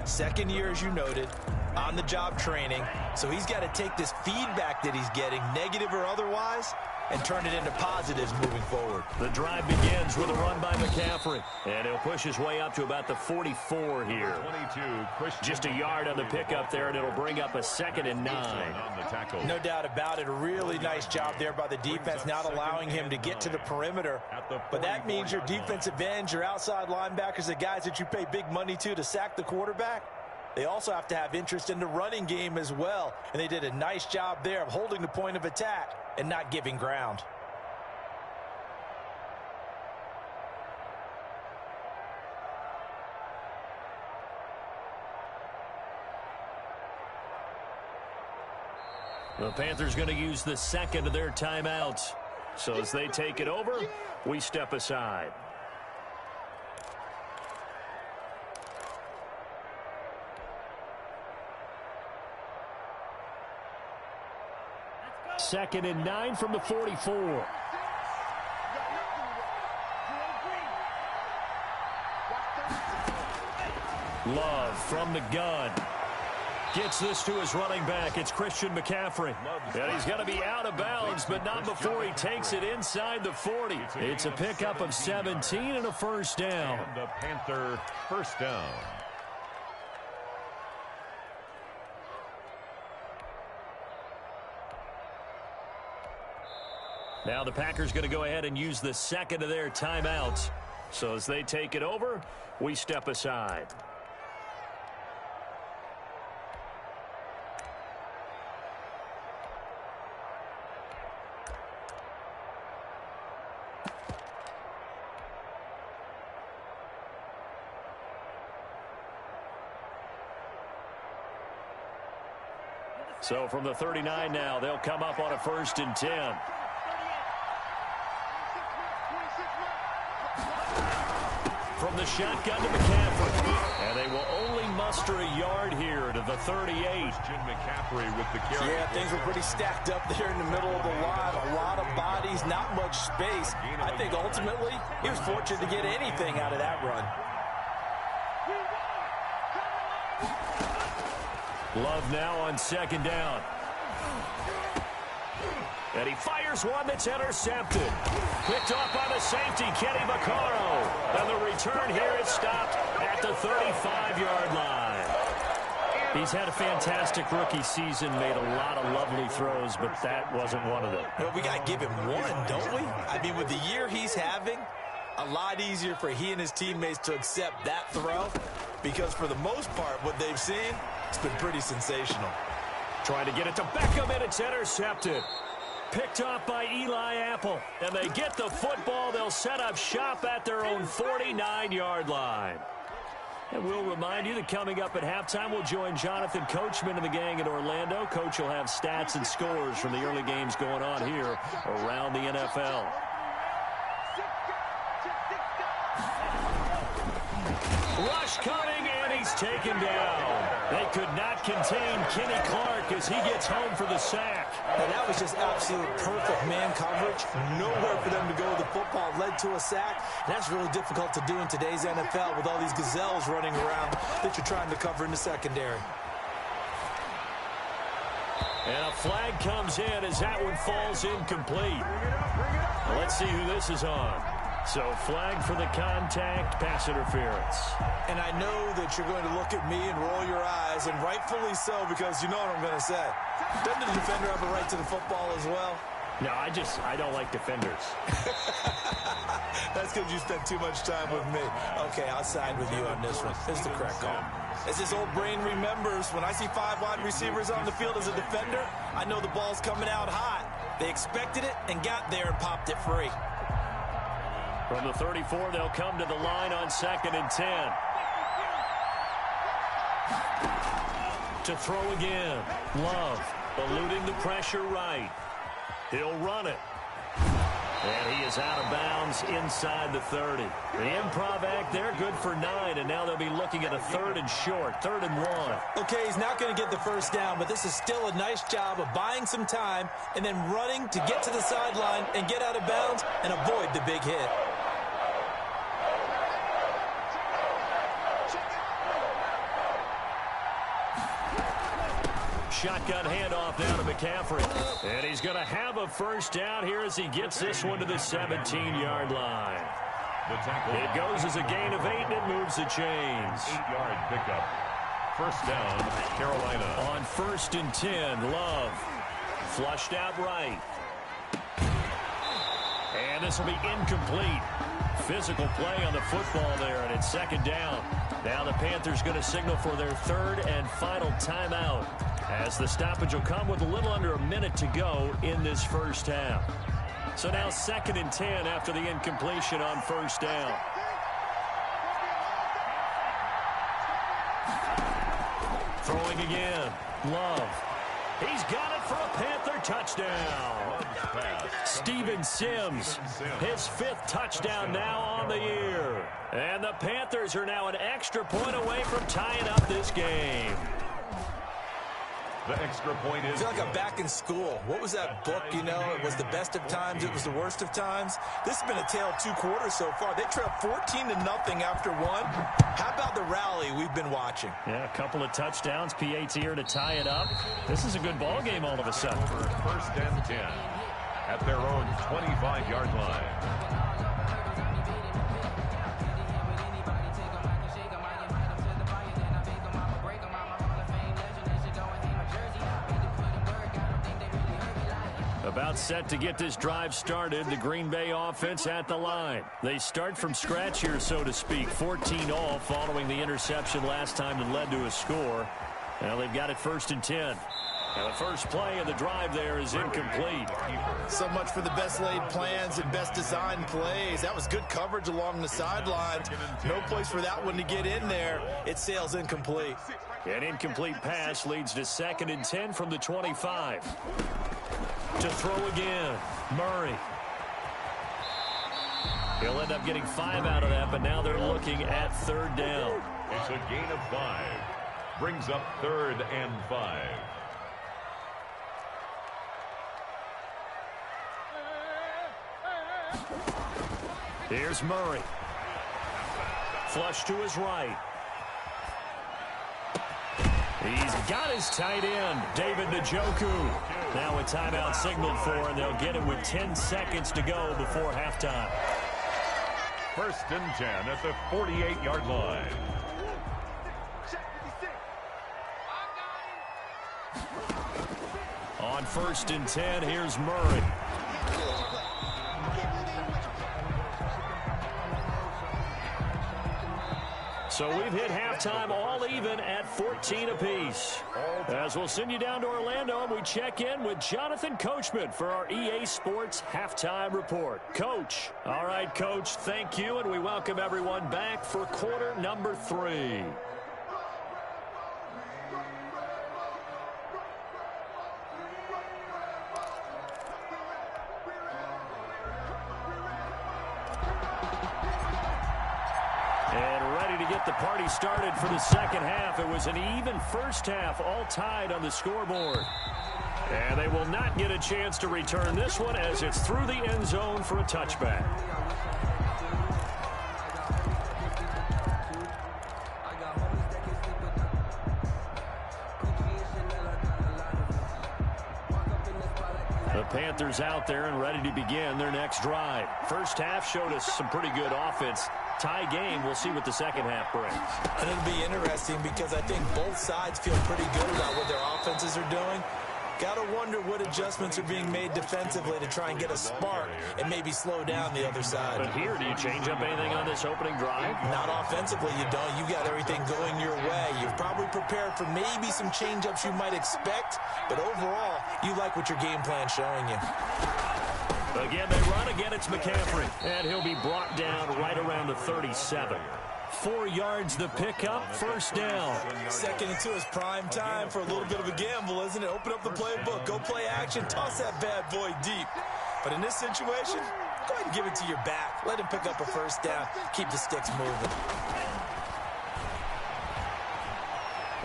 Second year, as you noted, on-the-job training. So he's got to take this feedback that he's getting, negative or otherwise, and turn it into positives moving forward. The drive begins with a run by McCaffrey. And he'll push his way up to about the 44 here. 22, just a yard on the pickup there, and it'll bring up a 2nd and 9. No doubt about it. A really nice job there by the defense, not allowing him to get to the perimeter. But that means your defensive ends, your outside linebackers, the guys that you pay big money to sack the quarterback, they also have to have interest in the running game as well. And they did a nice job there of holding the point of attack and not giving ground. The Panthers going to use the 2nd of their timeouts. So as they take it over, we step aside. Second and 9 from the 44. Love from the gun. Gets this to his running back. It's Christian McCaffrey. And he's going to be out of bounds, but not before he takes it inside the 40. It's a pickup of 17 and a first down. And the Panther first down. Now the Packers going to go ahead and use the 2nd of their timeouts. So as they take it over, we step aside. So from the 39 now, they'll come up on a 1st and 10. From the shotgun to McCaffrey. And they will only muster a yard here to the 38. Jim McCaffrey with the carry. Yeah, things were pretty stacked up there in the middle of the line. A lot of bodies, not much space. I think ultimately he was fortunate to get anything out of that run. Love now on 2nd down. And he fires one that's intercepted. Picked off by the safety, Kenny Vaccaro. And the return here is stopped at the 35-yard line. He's had a fantastic rookie season, made a lot of lovely throws, but that wasn't one of them. Well, we got to give him one, don't we? I mean, with the year he's having, a lot easier for he and his teammates to accept that throw, because for the most part, what they've seen, it's been pretty sensational. Trying to get it to Beckham, and it's intercepted. Picked off by Eli Apple. And they get the football. They'll set up shop at their own 49-yard line. And we'll remind you that coming up at halftime, we'll join Jonathan Coachman and the gang in Orlando. Coach will have stats and scores from the early games going on here around the NFL. Rush coming, and he's taken down. They could not contain Kenny Clark as he gets home for the sack. And that was just absolute perfect man coverage. Nowhere for them to go with the football. Led to a sack. And that's really difficult to do in today's NFL with all these gazelles running around that you're trying to cover in the secondary. And a flag comes in as that one falls incomplete. Let's see who this is on. So flag for the contact, pass interference. And I know that you're going to look at me and roll your eyes, and rightfully so, because you know what I'm going to say. Doesn't the defender have a right to the football as well? No, I don't like defenders. That's because you spent too much time with me. Okay, I'll side with you on this one. This is the correct call. As this old brain remembers, when I see 5 wide receivers on the field as a defender, I know the ball's coming out hot. They expected it and got there and popped it free. From the 34, they'll come to the line on 2nd and 10. To throw again. Love eluding the pressure right. He'll run it. And he is out of bounds inside the 30. The improv act there, good for 9, and now they'll be looking at a 3rd and short, 3rd and 1. Okay, he's not going to get the first down, but this is still a nice job of buying some time and then running to get to the sideline and get out of bounds and avoid the big hit. shotgun handoff down to McCaffrey. And he's going to have a first down here as he gets this one to the 17-yard line. It goes as a gain of 8, and it moves the chains. 8-yard pickup. First down, Carolina. On 1st and 10, Love. Flushed out right. And this will be incomplete. Physical play on the football there, and it's 2nd down. Now the Panthers going to signal for their 3rd and final timeout, as the stoppage will come with a little under a minute to go in this first half. So now 2nd and 10 after the incompletion on 1st down. Throwing again. Love. He's got it for a Panther touchdown. Steven Sims, his 5th touchdown now on the year. And the Panthers are now an extra point away from tying up this game. The extra point is... I feel like I'm back in school. What was that book, you know? It was the best of times. It was the worst of times. This has been a tale of 2 quarters so far. They trailed 14-0 after 1. How about the rally we've been watching? Yeah, a couple of touchdowns. PAT here to tie it up. This is a good ball game all of a sudden. 1st and 10 at their own 25-yard line. About set to get this drive started. The Green Bay offense at the line. They start from scratch here, so to speak. 14-all following the interception last time that led to a score. Now they've got it 1st and 10. And the first play of the drive there is incomplete. So much for the best laid plans and best designed plays. That was good coverage along the sidelines. No place for that one to get in there. It sails incomplete. An incomplete pass leads to 2nd and 10 from the 25. To throw again, Murray. He'll end up getting 5 out of that, but now they're looking at 3rd down. It's a gain of 5. Brings up 3rd and 5. Here's Murray. Flush to his right. He's got his tight end, David Njoku. Now a timeout signaled for, and they'll get it with 10 seconds to go before halftime. 1st and 10 at the 48-yard line. On 1st and 10, here's Murray. So we've hit halftime all even at 14 apiece. As we'll send you down to Orlando, and we check in with Jonathan Coachman for our EA Sports Halftime Report. Coach. All right, Coach, thank you, and we welcome everyone back for quarter number 3. The party started for the 2nd half. It was an even first half, all tied on the scoreboard. And they will not get a chance to return this one as it's through the end zone for a touchback. The Panthers out there and ready to begin their next drive. First half showed us some pretty good offense. Tie game. We'll see what the 2nd half brings. And it'll be interesting because I think both sides feel pretty good about what their offenses are doing. Got to wonder what adjustments are being made defensively to try and get a spark and maybe slow down the other side. But here, do you change up anything on this opening drive? Not offensively, you don't. You got everything going your way. You've probably prepared for maybe some change-ups you might expect, but overall, you like what your game plan's showing you. Again, they run. Again, it's McCaffrey. And he'll be brought down right around the 37. 4 yards the pickup, 1st down. 2nd and 2 is prime time for a little bit of a gamble, isn't it? Open up the playbook, go play action, toss that bad boy deep. But in this situation, go ahead and give it to your back. Let him pick up a 1st down. Keep the sticks moving.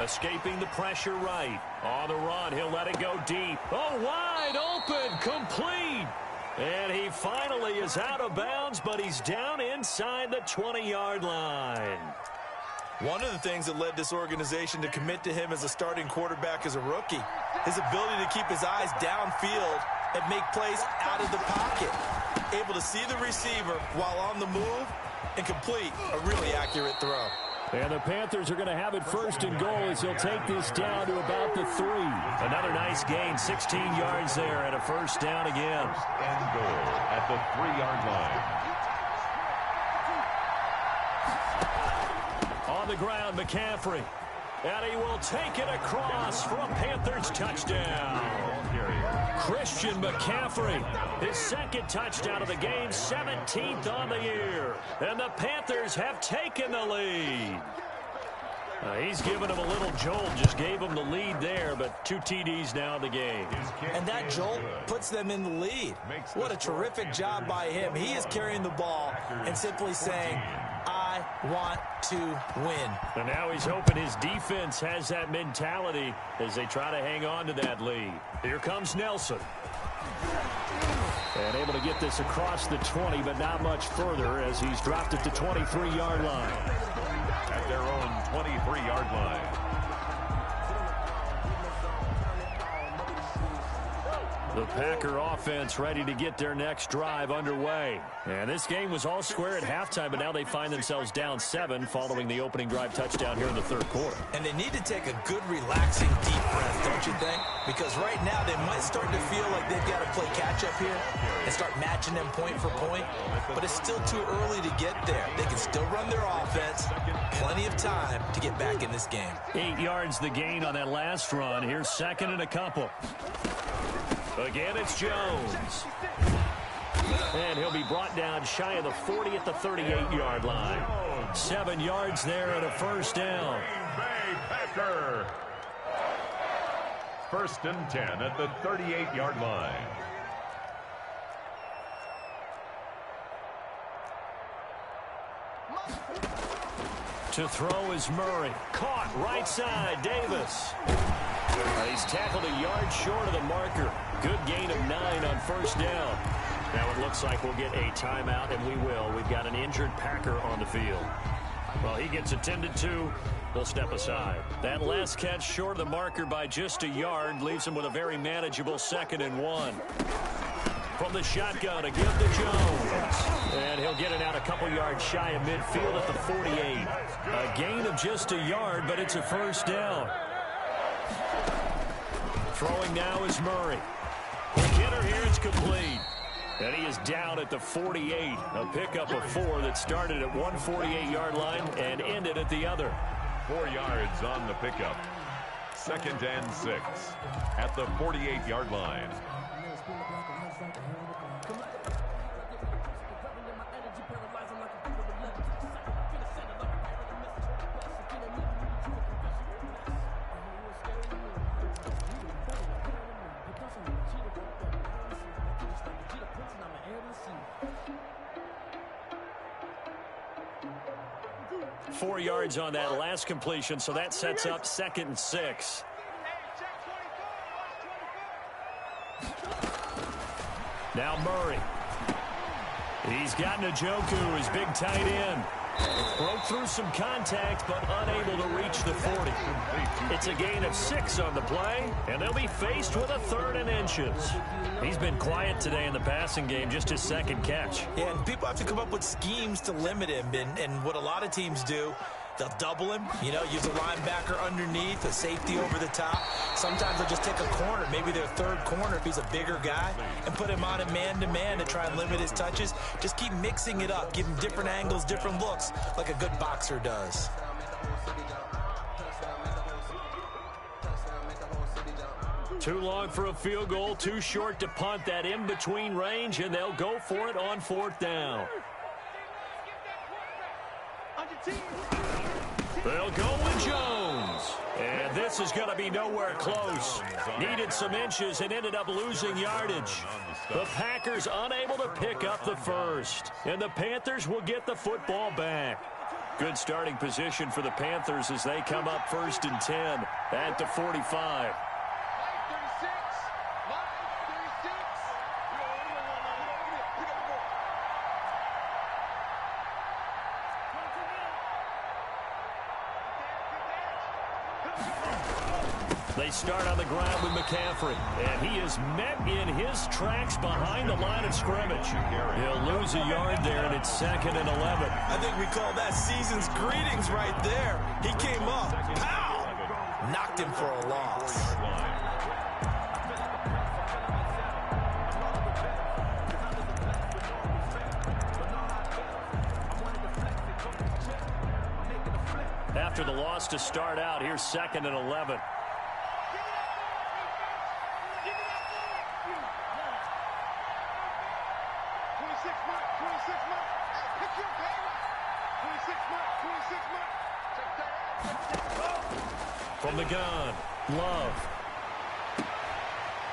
Escaping the pressure right. On the run, he'll let it go deep. Oh, wide open, complete. And he finally is out of bounds, but he's down inside the 20-yard line. One of the things that led this organization to commit to him as a starting quarterback as a rookie, his ability to keep his eyes downfield and make plays out of the pocket. Able to see the receiver while on the move and complete a really accurate throw. And the Panthers are going to have it first and goal as he'll take this down to about the 3. Another nice gain, 16 yards there and a first down again. First and goal at the 3-yard line. On the ground, McCaffrey. And he will take it across for a Panthers touchdown. Christian McCaffrey, his second touchdown of the game, 17th on the year. And the Panthers have taken the lead. He's given them a little jolt, just gave them the lead there, but 2 TDs now in the game. And that jolt puts them in the lead. What a terrific job by him. He is carrying the ball and simply saying, I want to win. And now he's hoping his defense has that mentality as they try to hang on to that lead. Here comes Nelson. And able to get this across the 20, but not much further as he's dropped it to 23-yard line. At their own 23-yard line. The Packer offense ready to get their next drive underway. And this game was all square at halftime, but now they find themselves down 7 following the opening drive touchdown here in the third quarter. And they need to take a good, relaxing, deep breath, don't you think? Because right now they might start to feel like they've got to play catch-up here and start matching them point for point. But it's still too early to get there. They can still run their offense. Plenty of time to get back in this game. 8 yards the gain on that last run. Here's second and a couple. Again, it's Jones. And he'll be brought down shy of the 40 at the 38-yard line. 7 yards there and a first down. Bay Packer. First and 10 at the 38-yard line. To throw is Murray. Caught right side, Davis. He's tackled a yard short of the marker. Good gain of 9 on first down. Now it looks like we'll get a timeout, and we will. We've got an injured Packer on the field. Well, he gets attended to. We'll step aside. That last catch short of the marker by just a yard leaves him with a very manageable 2nd and 1. From the shotgun to give to Jones. And he'll get it out a couple yards shy of midfield at the 48. A gain of just a yard, but it's a first down. Throwing now is Murray. The hitter here is complete. And he is down at the 48. A pickup of 4 that started at one 48-yard line and ended at the other. 4 yards on the pickup. 2nd and 6 at the 48-yard line. Four yards on that last completion, so that sets up 2nd and 6. Now Murray. He's got Njoku, his big tight end. Broke through some contact, but unable to reach the 40. It's a gain of 6 on the play, and they'll be faced with a 3rd and inches. He's been quiet today in the passing game, just his 2nd catch. Yeah, and people have to come up with schemes to limit him, and what a lot of teams do, they'll double him, use a linebacker underneath, a safety over the top. Sometimes they'll just take a corner, maybe their 3rd corner if he's a bigger guy, and put him on a man-to-man to try and limit his touches. Just keep mixing it up, give him different angles, different looks, like a good boxer does. Too long for a field goal, too short to punt. That in-between range, and they'll go for it on 4th down. They'll go with Jones. And this is going to be nowhere close. Needed some inches and ended up losing yardage. The Packers unable to pick up the first. And the Panthers will get the football back. Good starting position for the Panthers as they come up 1st and 10 at the 45. They start on the ground with McCaffrey, and he is met in his tracks behind the line of scrimmage. He'll lose a yard there, and it's 2nd and 11. I think we call that season's greetings right there. He came up, pow, knocked him for a loss. After the loss to start out, here's 2nd and 11. From the gun, Love.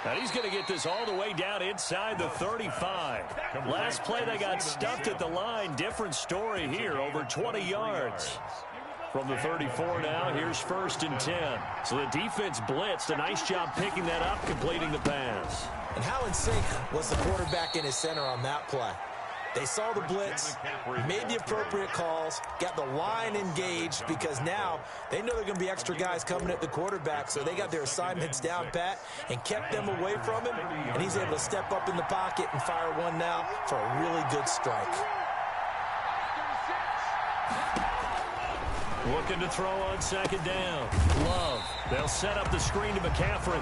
And he's going to get this all the way down inside the 35. Last play, they got stuffed at the line. Different story here, over 20 yards. From the 34 now, here's 1st and 10. So the defense blitzed. A nice job picking that up, completing the pass. And how in sync was the quarterback in his center on that play? They saw the blitz, made the appropriate calls, got the line engaged, because now they know there are going to be extra guys coming at the quarterback, so they got their assignments down pat and kept them away from him, and he's able to step up in the pocket and fire one now for a really good strike. Looking to throw on 2nd down. Love. They'll set up the screen to McCaffrey.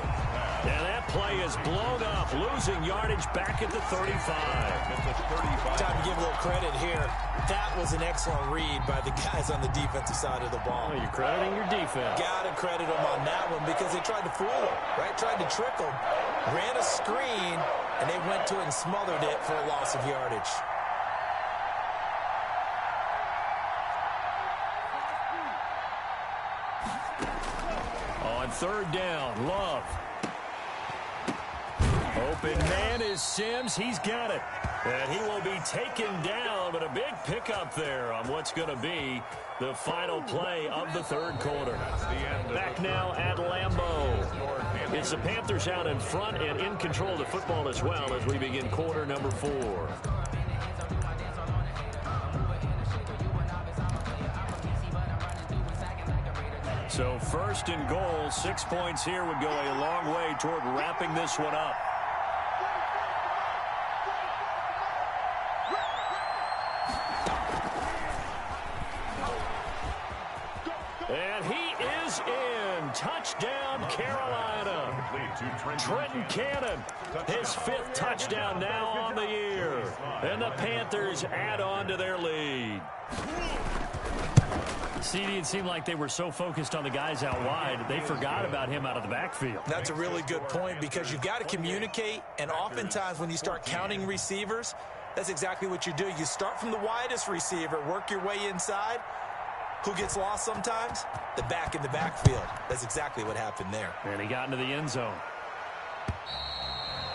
And that play is blown up, losing yardage back at the 35. Time to give a little credit here. That was an excellent read by the guys on the defensive side of the ball. Oh, you're crediting your defense. Got to credit them on that one because they tried to fool him, right? Tried to trick him. Ran a screen, and they went to it and smothered it for a loss of yardage. On 3rd down, Love. Open man is Sims. He's got it. And he will be taken down, but a big pickup there on what's going to be the final play of the 3rd quarter. Back now at Lambeau. It's the Panthers out in front and in control of the football as well as we begin quarter number 4. So 1st and goal, 6 points here would go a long way toward wrapping this one up. And he is in. Touchdown, Carolina. Trenton Cannon, his 5th touchdown now on the year. And the Panthers add on to their lead. CD, it seemed like they were so focused on the guys out wide, they forgot about him out of the backfield. That's a really good point because you've got to communicate, and oftentimes when you start counting receivers, that's exactly what you do. You start from the widest receiver, work your way inside. Who gets lost sometimes? The back in the backfield. That's exactly what happened there. And he got into the end zone.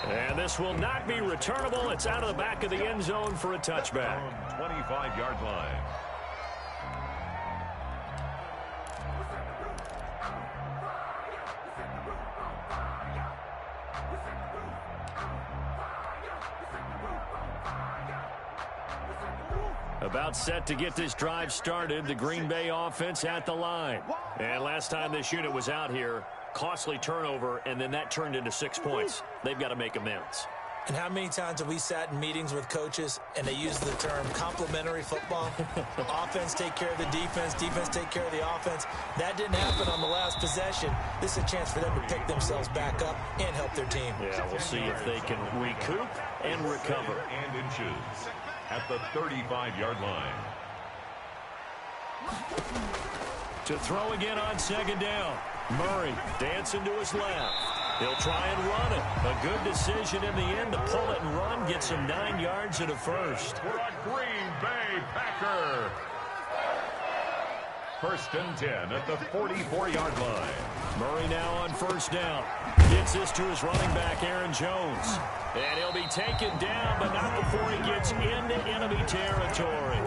And this will not be returnable. It's out of the back of the end zone for a touchback. 25-yard line. About set to get this drive started, the Green Bay offense at the line. And last time this unit was out here, costly turnover, and then that turned into 6 points. They've got to make amends. And how many times have we sat in meetings with coaches and they use the term complementary football? Offense take care of the defense, defense take care of the offense. That didn't happen on the last possession. This is a chance for them to pick themselves back up and help their team. Yeah, we'll see if they can recoup and recover. And inches at the 35-yard line. To throw again on 2nd down. Murray dancing to his left. He'll try and run it. A good decision in the end to pull it and run. Get some 9 yards and a first. For a Green Bay Packer. 1st and 10 at the 44-yard line. Murray now on 1st down. Gets this to his running back, Aaron Jones. And he'll be taken down, but not before he gets into enemy territory.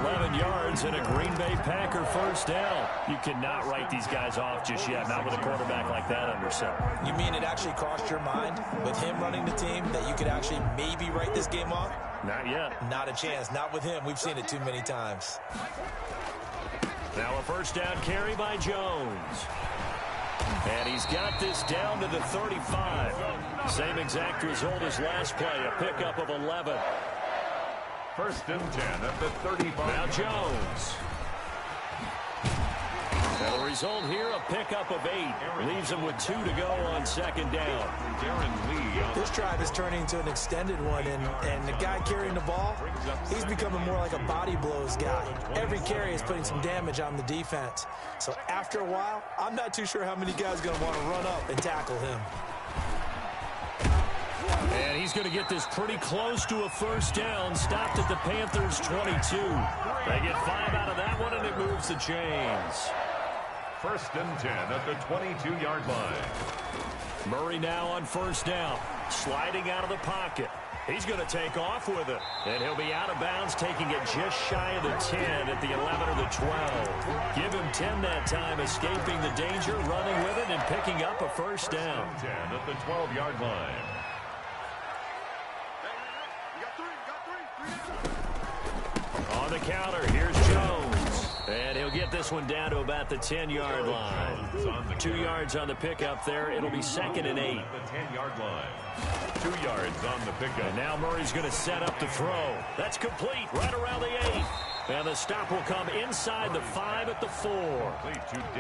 11 yards and a Green Bay Packer 1st down. You cannot write these guys off just yet, not with a quarterback like that under center. You mean it actually crossed your mind with him running the team that you could actually maybe write this game off? Not yet. Not a chance. Not with him. We've seen it too many times. Now a 1st down carry by Jones. And he's got this down to the 35. Same exact result as last play, a pickup of 11. First and 10 at the 35. Now Jones. And the result here, a pickup of 8. Leaves him with 2 to go on second down. This drive is turning into an extended one, and the guy carrying the ball, he's becoming more like a body blows guy. Every carry is putting some damage on the defense. So after a while, I'm not too sure how many guys are going to want to run up and tackle him. And he's going to get this pretty close to a first down. Stopped at the Panthers' 22. They get 5 out of that one, and it moves the chains. First and 10 at the 22-yard line. Murray now on first down. Sliding out of the pocket. He's going to take off with it. And he'll be out of bounds, taking it just shy of the 10 at the 11 or the 12. Give him 10 that time, escaping the danger, running with it, and picking up a first down. 10 at the 12-yard line. On the counter, here's Jones. And he'll get this one down to about the 10-yard line. 2 yards on the pickup there. It'll be second and 8. The 10-yard line. 2 yards on the pickup. And now Murray's going to set up the throw. That's complete right around the 8. And the stop will come inside the 5 at the 4.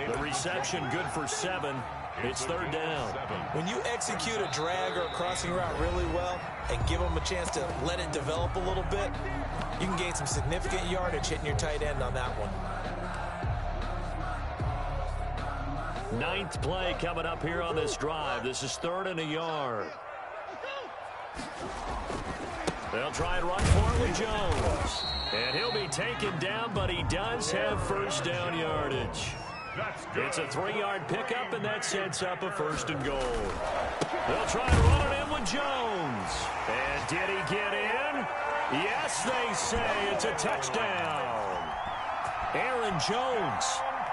The reception good for 7. It's third down. When you execute a drag or a crossing route really well and give them a chance to let it develop a little bit, you can gain some significant yardage hitting your tight end on that one. 9th play coming up here on this drive. This is 3rd and a yard. They'll try and run for it with Jones. And he'll be taken down, but he does have first down yardage. It's a 3-yard pickup, and that sets up a first and goal. They'll try and run it in with Jones. And did he get in? Yes, they say it's a touchdown. Aaron Jones,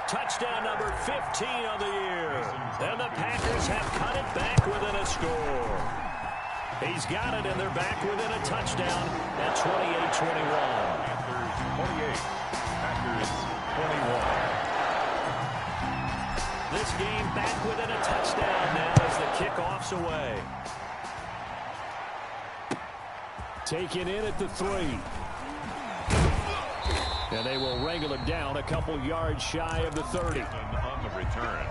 touchdown number 15 of the year. And the Packers have cut it back within a score. He's got it, and they're back within a touchdown at 28-21. Panthers 28, Packers 21. This game back within a touchdown now as the kickoff's away. Taken in at the 3. And they will wrangle it down a couple yards shy of the 30. On the return,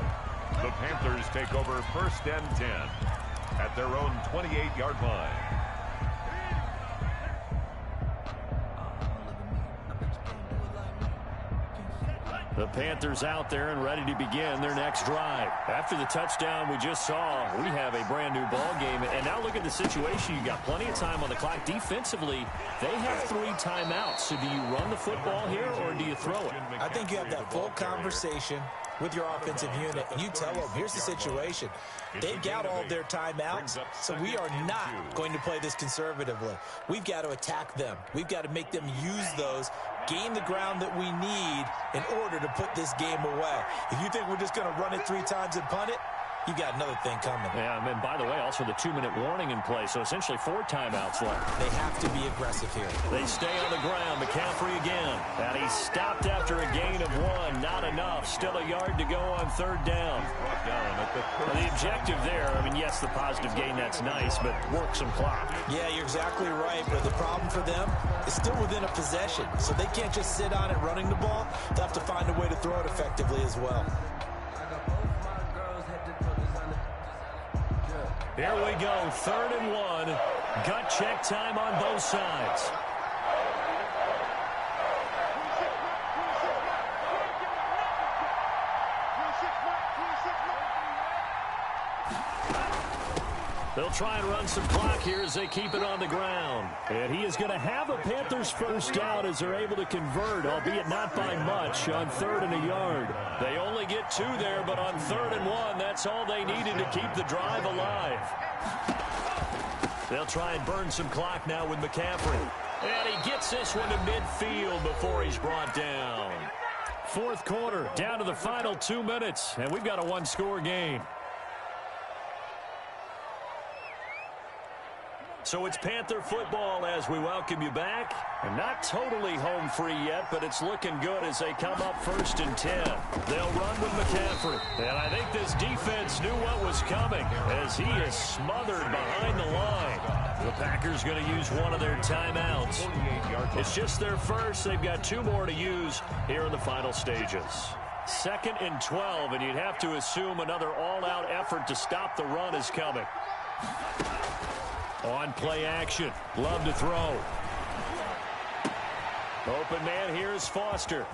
the Panthers take over first and 10 at their own 28-yard line. The Panthers out there and ready to begin their next drive. After the touchdown we just saw, we have a brand new ball game. And now look at the situation. You got plenty of time on the clock. Defensively, they have 3 timeouts. So do you run the football here or do you throw it? I think you have that full conversation with your offensive unit, and you tell them, here's the situation. They've got all their timeouts, so we are not going to play this conservatively. We've got to attack them. We've got to make them use those, gain the ground that we need in order to put this game away. If you think we're just going to run it 3 times and punt it, you got another thing coming. Yeah, and by the way, also the 2-minute warning in play, so essentially 4 timeouts left. They have to be aggressive here. They stay on the ground. McCaffrey again. And he's stopped after a gain of 1. Not enough. Still a yard to go on third down. The objective there, I mean, yes, the positive gain, that's nice, but work some clock. Yeah, you're exactly right, but the problem for them is still within a possession, so they can't just sit on it running the ball. They'll have to find a way to throw it effectively as well. Here we go, 3rd and 1. Gut check time on both sides. They'll try and run some clock here as they keep it on the ground. And he is going to have a Panthers first down as they're able to convert, albeit not by much, on 3rd and a yard. They only get 2 there, but on 3rd and 1, that's all they needed to keep the drive alive. They'll try and burn some clock now with McCaffrey. And he gets this one to midfield before he's brought down. 4th quarter, down to the final 2 minutes, and we've got a 1-score game. So it's Panther football as we welcome you back. And not totally home free yet, but it's looking good as they come up 1st and 10. They'll run with McCaffrey. And I think this defense knew what was coming as he is smothered behind the line. The Packers going to use one of their timeouts. It's just their first. They've got 2 more to use here in the final stages. 2nd and 12, and you'd have to assume another all-out effort to stop the run is coming. On play action. Love to throw. Open man, here's Foster.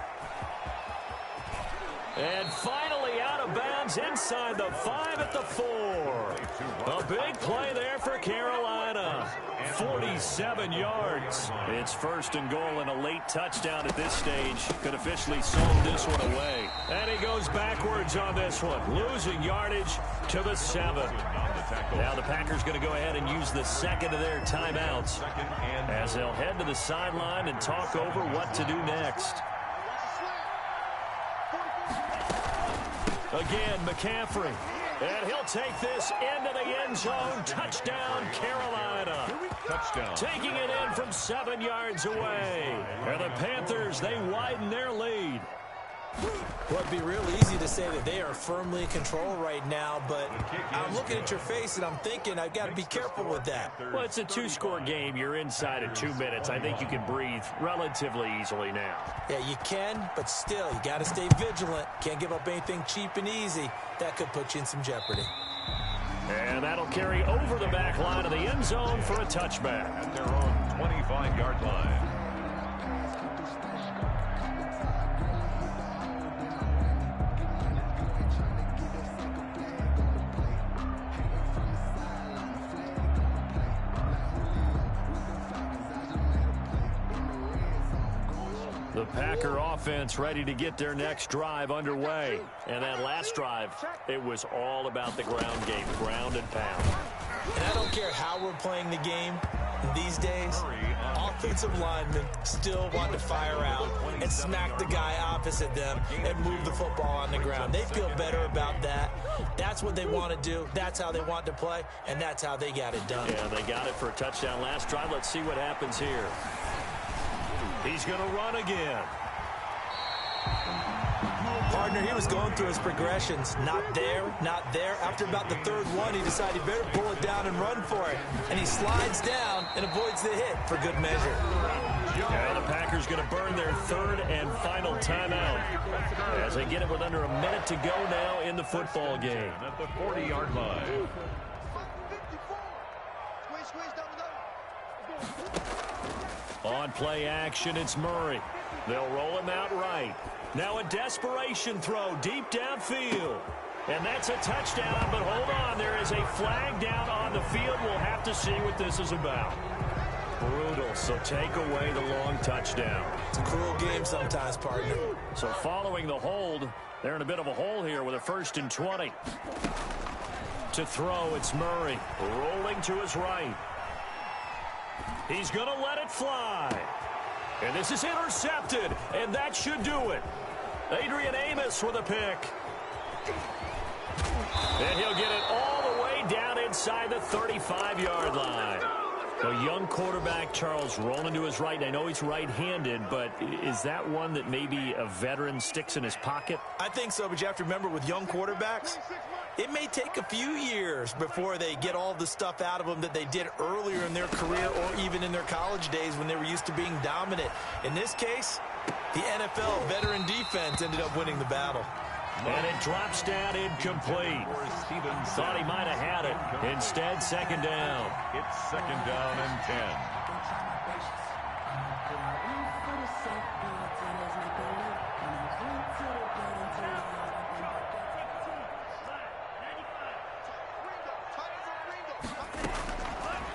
And finally out of bounds inside the 5 at the 4. A big play there for Carolina. 47 yards. It's 1st and goal and a late touchdown at this stage. Could officially sold this one away. And he goes backwards on this one. Losing yardage to the 7. Now the Packers going to go ahead and use the 2nd of their timeouts as they'll head to the sideline and talk over what to do next. Again, McCaffrey. And he'll take this into the end zone. Touchdown, Carolina. Touchdown. Taking it in from 7 yards away. And the Panthers, they widen their lead. Well, it'd be real easy to say that they are firmly in control right now, but I'm looking at your face and I'm thinking I've got to be careful with that. Well, it's a 2-score game. You're inside of 2 minutes. I think you can breathe relatively easily now. Yeah, you can, but still, you got to stay vigilant. Can't give up anything cheap and easy. That could put you in some jeopardy. And that'll carry over the back line of the end zone for a touchback. At their own 25-yard line. The Packer offense ready to get their next drive underway. And that last drive, it was all about the ground game, ground and pound. And I don't care how we're playing the game these days, offensive linemen still want to fire out and smack the guy opposite them and move the football on the ground. They feel better about that. That's what they want to do. That's how they want to play, and that's how they got it done. Yeah, they got it for a touchdown last drive. Let's see what happens here. He's going to run again. Partner, he was going through his progressions. Not there, not there. After about the 3rd one, he decided he better pull it down and run for it. And he slides down and avoids the hit for good measure. Now the Packers going to burn their 3rd and final timeout as they get it with under a minute to go now in the football game. At the 40-yard line. On play action, it's Murray. They'll roll him out right. Now a desperation throw deep downfield. And that's a touchdown, but hold on. There is a flag down on the field. We'll have to see what this is about. Brutal, so take away the long touchdown. It's a cruel game sometimes, partner. So following the hold, they're in a bit of a hole here with a 1st and 20. To throw, it's Murray. Rolling to his right. He's going to let it fly. And this is intercepted, and that should do it. Adrian Amos with a pick. And he'll get it all the way down inside the 35-yard line. A young quarterback, Charles, rolling to his right. I know he's right-handed, but is that one that maybe a veteran sticks in his pocket? I think so, but you have to remember with young quarterbacks, it may take a few years before they get all the stuff out of them that they did earlier in their career or even in their college days when they were used to being dominant. In this case, the NFL veteran defense ended up winning the battle. And it drops down incomplete. Thought he might have had it. Instead, 2nd down. It's 2nd down and 10.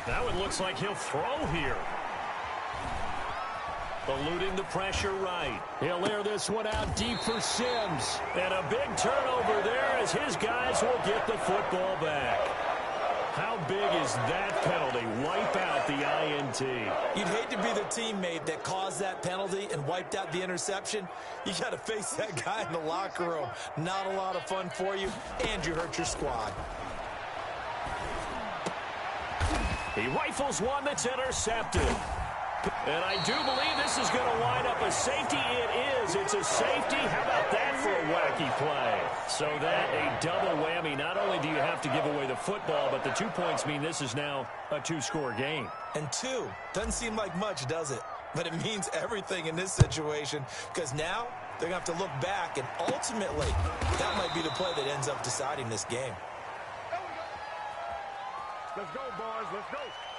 Now it looks like he'll throw here. Eluding the pressure right. He'll air this one out deep for Sims. And a big turnover there as his guys will get the football back. How big is that penalty? Wipe out the INT. You'd hate to be the teammate that caused that penalty and wiped out the interception. You got to face that guy in the locker room. Not a lot of fun for you, and you hurt your squad. He rifles one that's intercepted. And I do believe this is going to wind up a safety. It is. It's a safety. How about that for a wacky play? So that a double whammy. Not only do you have to give away the football, but the 2 points mean this is now a two-score game. And 2 doesn't seem like much, does it? But it means everything in this situation because now they're going to have to look back, and ultimately that might be the play that ends up deciding this game. Let's go, boys. Let's go.